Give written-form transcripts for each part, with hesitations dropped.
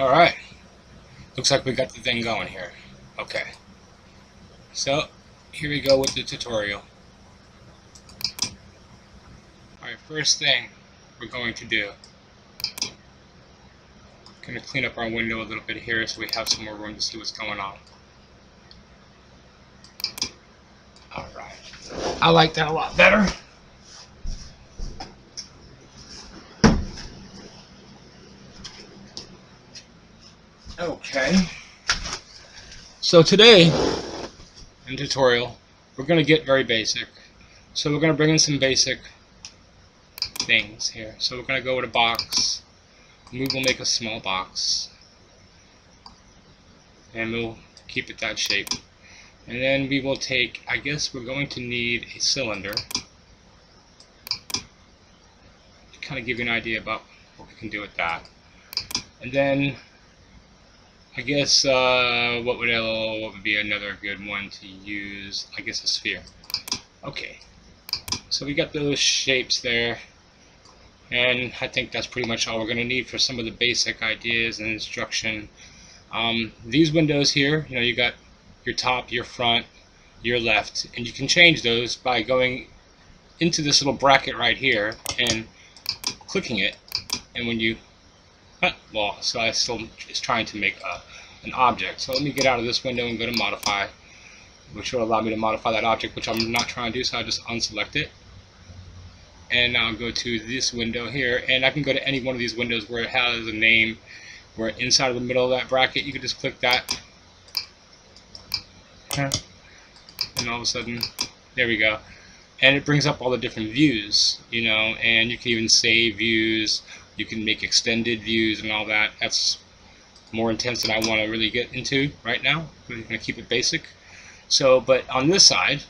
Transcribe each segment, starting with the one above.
Alright, looks like we got the thing going here. Okay, so here we go with the tutorial. Alright, first thing we're going to do, going to clean up our window a little bit here so we have some more room to see what's going on. Alright, I like that a lot better. Okay, so today in tutorial we're going to get very basic. So we're going to bring in some basic things here. So we're going to go with a box. We will make a small box and we'll keep it that shape. And then we will take, I guess we're going to need a cylinder to kind of give you an idea about what we can do with that. And then I guess what would be another good one to use? I guess a sphere. Okay, so we got those shapes there, and I think that's pretty much all we're going to need for some of the basic ideas and instruction. These windows here, you got your top, your front, your left, and you can change those by going into this little bracket right here and clicking it. And when you well, so I still is trying to make an object. So let me get out of this window and go to modify, which will allow me to modify that object, which I'm not trying to do, so I just unselect it. And now I'll go to this window here, and I can go to any one of these windows where it has a name, where inside of the middle of that bracket, you can just click that. And all of a sudden, there we go. And it brings up all the different views, and you can even save views. You can make extended views and all that. That's more intense than I want to really get into right now. We're going to keep it basic. So, but on this side,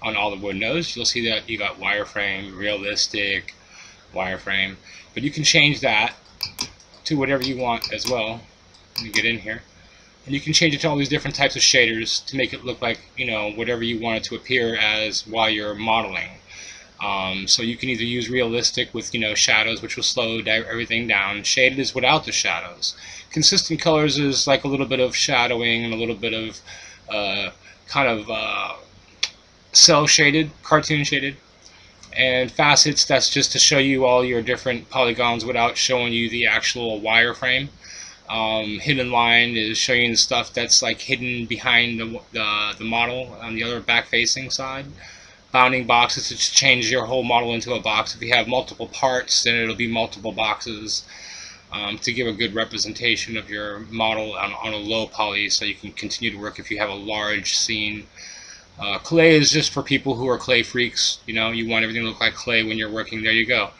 on all the windows, you'll see that you got wireframe, realistic, wireframe. But you can change that to whatever you want as well. Let me get in here. And you can change it to all these different types of shaders to make it look like, whatever you want it to appear as while you're modeling. So you can either use realistic with shadows, which will slow everything down. Shaded is without the shadows. Consistent colors is like a little bit of shadowing and a little bit of cell shaded, cartoon shaded. And facets, that's just to show you all your different polygons without showing you the actual wireframe. Hidden line is showing you the stuff that's like hidden behind the model on the other back facing side. Bounding boxes to change your whole model into a box. If you have multiple parts, then it'll be multiple boxes to give a good representation of your model on a low poly, so you can continue to work if you have a large scene. Clay is just for people who are clay freaks. You want everything to look like clay when you're working. There you go.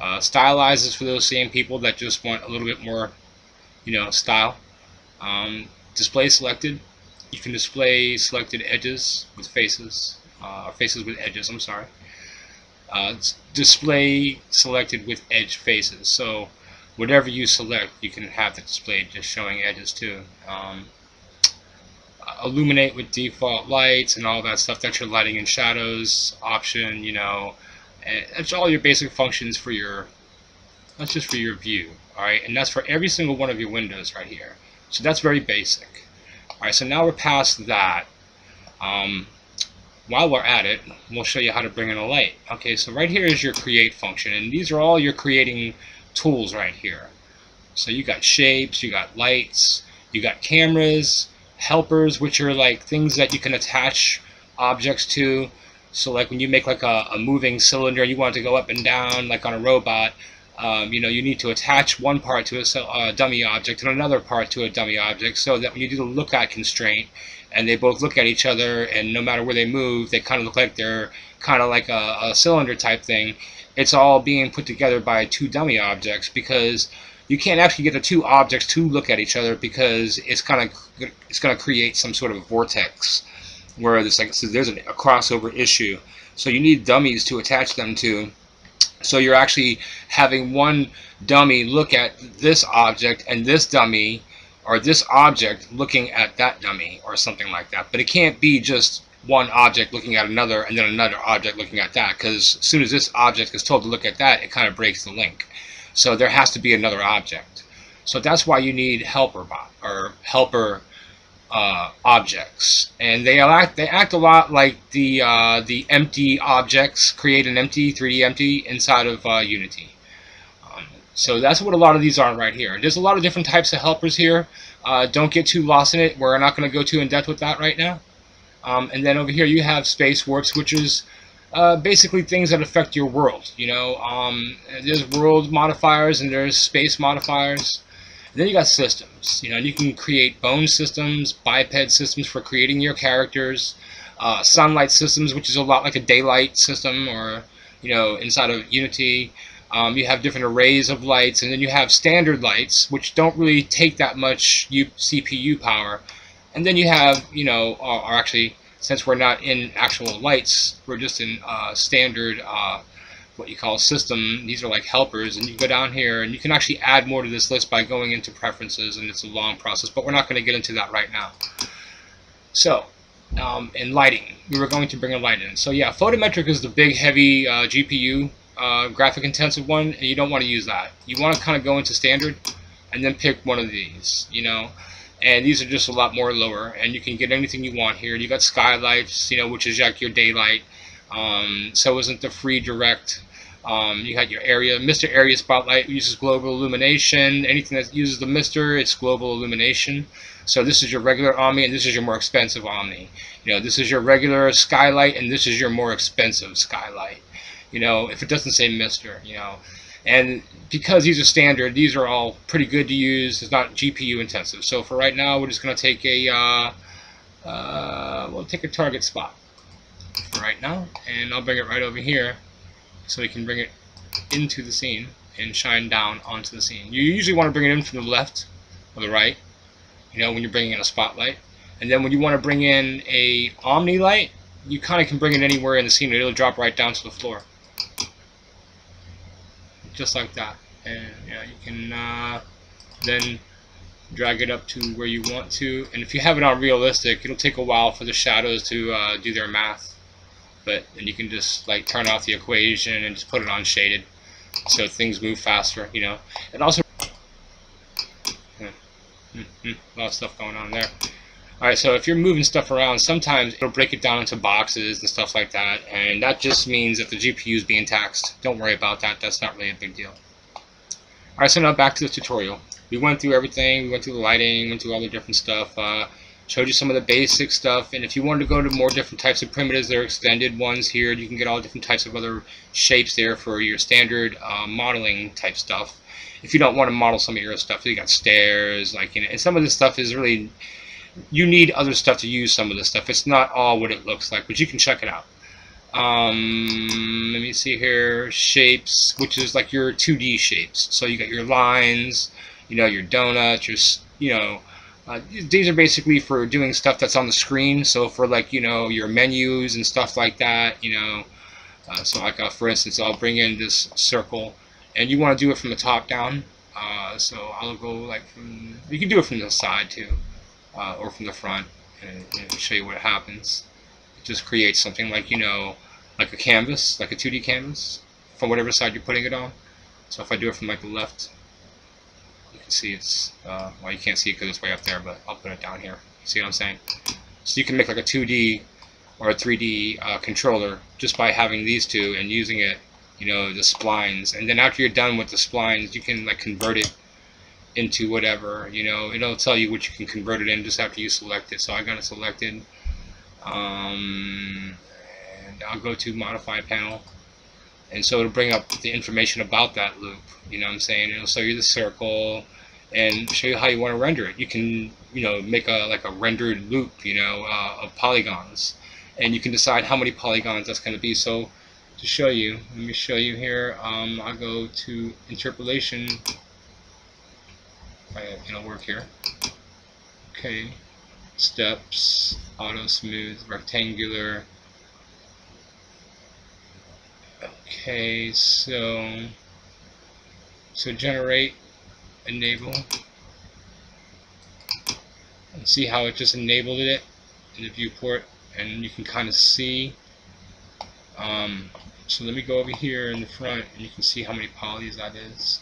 Stylize is for those same people that just want a little bit more, style. Display selected. You can display selected edges with faces. Faces with edges, I'm sorry. Display selected with edge faces. So whatever you select, you can have the display just showing edges too. Illuminate with default lights and all that stuff. That's your lighting and shadows option. And that's all your basic functions for your. That's just for your view. All right, and that's for every single one of your windows right here. So that's very basic. All right, so now we're past that. While we're at it, we'll show you how to bring in a light. Okay, so right here is your create function, and these are all your creating tools right here. So you got shapes, you got lights, you got cameras, helpers, which are like things that you can attach objects to. So like when you make like a moving cylinder, you want it to go up and down like on a robot, you need to attach one part to a dummy object and another part to a dummy object, so that when you do the look at constraint, and they both look at each other, and no matter where they move, they kind of look like they're kind of like a cylinder type thing. It's all being put together by two dummy objects, because you can't actually get the two objects to look at each other, because it's going to create some sort of vortex where there's a crossover issue. So you need dummies to attach them to. So you're actually having one dummy look at this object, and this dummy or this object looking at that dummy, or something like that. But it can't be just one object looking at another and then another object looking at that, because as soon as this object is told to look at that, it kind of breaks the link. So there has to be another object. So that's why you need helper bot or helper objects, and they act a lot like the empty objects. Create an empty 3D empty inside of Unity. So that's what a lot of these are right here. There's a lot of different types of helpers here. Don't get too lost in it. We're not going to go too in depth with that right now. And then over here you have space warps, which is basically things that affect your world. You know, there's world modifiers and there's space modifiers. And then you got systems. You know, you can create bone systems, biped systems for creating your characters, sunlight systems, which is a lot like a daylight system, or you know, inside of Unity. You have different arrays of lights, and then you have standard lights, which don't really take that much CPU power. And then you have, you know, or actually, since we're not in actual lights, we're just in standard, what you call system. These are like helpers, and you go down here, and you can actually add more to this list by going into preferences, and it's a long process, but we're not going to get into that right now. So, in lighting, we were going to bring a light in. So yeah, photometric is the big, heavy GPU. Graphic intensive one, and you don't want to use that. You want to kind of go into standard and then pick one of these, you know, and these are just a lot more lower, and you can get anything you want here. You got skylights, you know, which is like your daylight. So isn't the free direct. You had your area, Mr. Area Spotlight uses global illumination. Anything that uses the Mr., it's global illumination. So this is your regular Omni, and this is your more expensive Omni. You know, this is your regular skylight, and this is your more expensive skylight. You know, if it doesn't say Mr., you know, and because these are standard, these are all pretty good to use. It's not GPU intensive. So for right now, we're just going to take a, we'll take a target spot for right now, and I'll bring it right over here so we can bring it into the scene and shine down onto the scene. You usually want to bring it in from the left or the right, you know, when you're bringing in a spotlight. And then when you want to bring in a Omni light, you kind of can bring it anywhere in the scene. It'll drop right down to the floor. Just like that, and you know, you can then drag it up to where you want to. And if you have it on realistic, it'll take a while for the shadows to do their math, but then you can just like turn off the equation and just put it on shaded so things move faster, you know. And also a lot of stuff going on there. Alright, so if you're moving stuff around, sometimes it'll break it down into boxes and stuff like that, and that just means that the GPU is being taxed. Don't worry about that, that's not really a big deal. Alright, so now back to the tutorial. We went through everything, we went through the lighting, went through all the different stuff, showed you some of the basic stuff, and if you wanted to go to more different types of primitives, there are extended ones here. You can get all different types of other shapes there for your standard modeling type stuff. If you don't want to model some of your stuff, you got stairs, like, you know, and some of this stuff is really, you need other stuff to use some of this stuff. It's not all what it looks like, but you can check it out. Let me see here. Shapes, which is like your 2D shapes. So you got your lines, you know, your donuts, your, you know, these are basically for doing stuff that's on the screen. So for like, you know, your menus and stuff like that, you know. So like, for instance, I'll bring in this circle, and you want to do it from the top down. So I'll go like from, you can do it from the side too. Or from the front, and show you what happens. It just creates something like, you know, like a canvas, like a 2D canvas, from whatever side you're putting it on. So if I do it from like the left, you can see it's, well, you can't see it because it's way up there, but I'll put it down here. See what I'm saying? So you can make like a 2D or a 3D controller just by having these two and using it, you know, the splines. And then after you're done with the splines, you can like convert it into whatever, you know. It'll tell you what you can convert it in just after you select it. So I got it selected, and I'll go to modify panel, and so it'll bring up the information about that loop, you know what I'm saying. It'll show you the circle and show you how you want to render it. You can, you know, make a like a rendered loop, you know, of polygons, and you can decide how many polygons that's going to be. So to show you, let me show you here. I'll go to interpolation. It'll work here. Okay, steps, auto smooth, rectangular. Okay, so generate, enable, and see how it just enabled it in the viewport, and you can kind of see. So let me go over here in the front, and you can see how many polys that is.